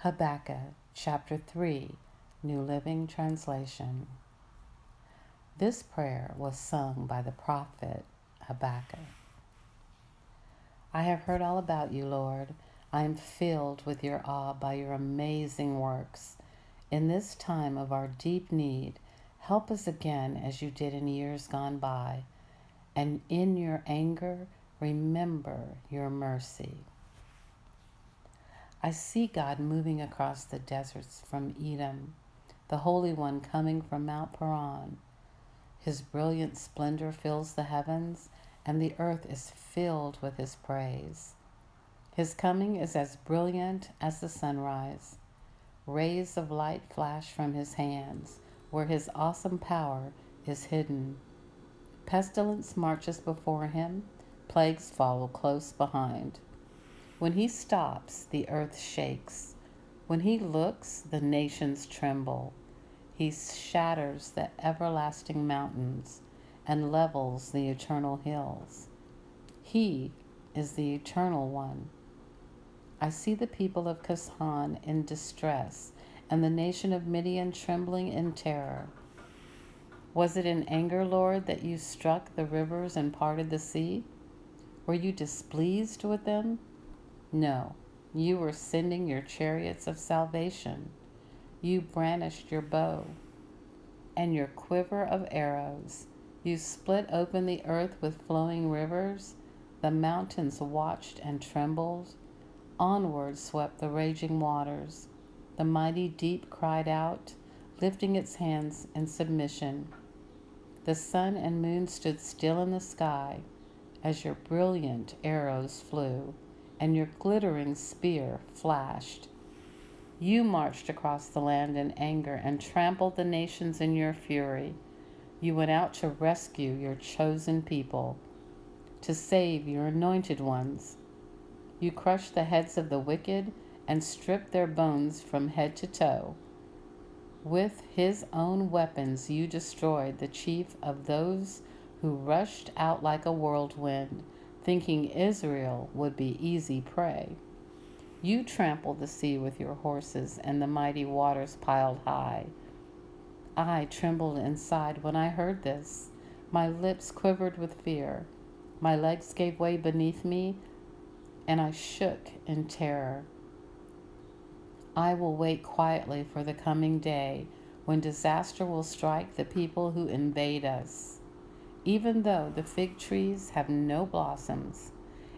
Habakkuk, Chapter 3, New Living Translation. This prayer was sung by the prophet Habakkuk. I have heard all about you, Lord. I am filled with your awe by your amazing works. In this time of our deep need, help us again as you did in years gone by. And in your anger, remember your mercy. I see God moving across the deserts from Edom, the Holy One coming from Mount Paran. His brilliant splendor fills the heavens, and the earth is filled with his praise. His coming is as brilliant as the sunrise. Rays of light flash from his hands, where his awesome power is hidden. Pestilence marches before him, plagues follow close behind. When he stops, the earth shakes. When he looks, the nations tremble. He shatters the everlasting mountains and levels the eternal hills. He is the eternal one. I see the people of Kashan in distress and the nation of Midian trembling in terror. Was it in anger, Lord, that you struck the rivers and parted the sea? Were you displeased with them? No, you were sending your chariots of salvation. You brandished your bow and your quiver of arrows. You split open the earth with flowing rivers. The mountains watched and trembled. Onward swept the raging waters. The mighty deep cried out, lifting its hands in submission. The sun and moon stood still in the sky as your brilliant arrows flew and your glittering spear flashed. You marched across the land in anger and trampled the nations in your fury. You went out to rescue your chosen people, to save your anointed ones. You crushed the heads of the wicked and stripped their bones from head to toe. With his own weapons you destroyed the chief of those who rushed out like a whirlwind, thinking Israel would be easy prey. You trampled the sea with your horses, and the mighty waters piled high. I trembled inside when I heard this. My lips quivered with fear. My legs gave way beneath me, and I shook in terror. I will wait quietly for the coming day when disaster will strike the people who invade us. Even though the fig trees have no blossoms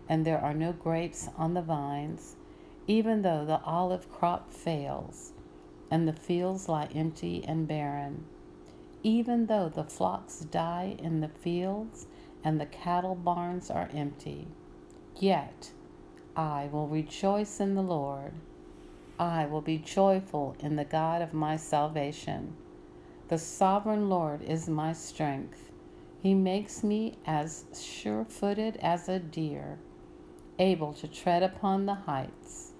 and there are no grapes on the vines, even though the olive crop fails and the fields lie empty and barren, even though the flocks die in the fields and the cattle barns are empty, yet I will rejoice in the Lord. I will be joyful in the God of my salvation. The sovereign Lord is my strength. He makes me as sure-footed as a deer, able to tread upon the heights.